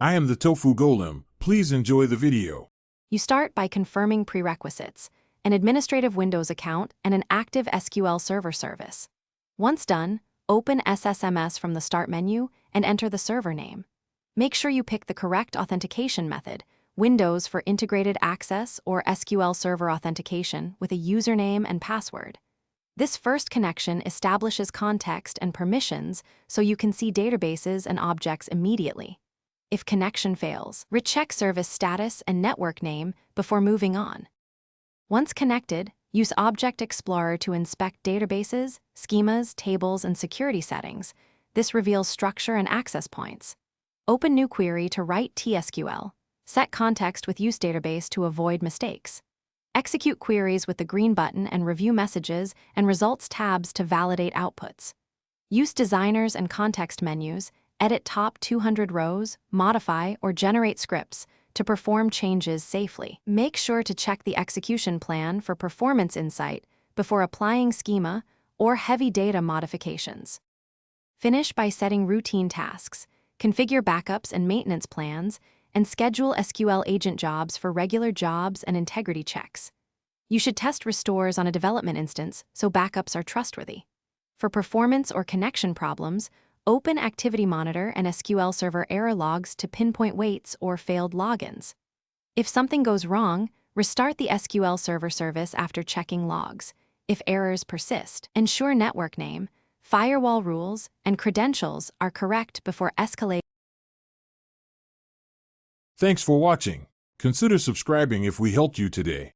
I am the Tofu Golem. Please enjoy the video. You start by confirming prerequisites, an administrative Windows account, and an active SQL Server service. Once done, open Ssms from the Start menu and enter the server name. Make sure you pick the correct authentication method, Windows for Integrated Access or SQL Server Authentication with a username and password. This first connection establishes context and permissions so you can see databases and objects immediately. If connection fails, recheck service status and network name before moving on. Once connected, use Object Explorer to inspect databases, schemas, tables, and security settings. This reveals structure and access points. Open new query to write TSQL. Set context with use database to avoid mistakes. Execute queries with the green button and review messages and results tabs to validate outputs. Use designers and context menus, edit top 200 rows, modify or generate scripts to perform changes safely. Make sure to check the execution plan for performance insight before applying schema or heavy data modifications. Finish by setting routine tasks, configure backups and maintenance plans, and schedule SQL agent jobs for regular jobs and integrity checks. You should test restores on a development instance so backups are trustworthy. For performance or connection problems, open Activity Monitor and SQL Server error logs to pinpoint waits or failed logins. If something goes wrong, restart the SQL Server service after checking logs. If errors persist, ensure network name, firewall rules, and credentials are correct before escalating. Thanks for watching. Consider subscribing if we helped you today.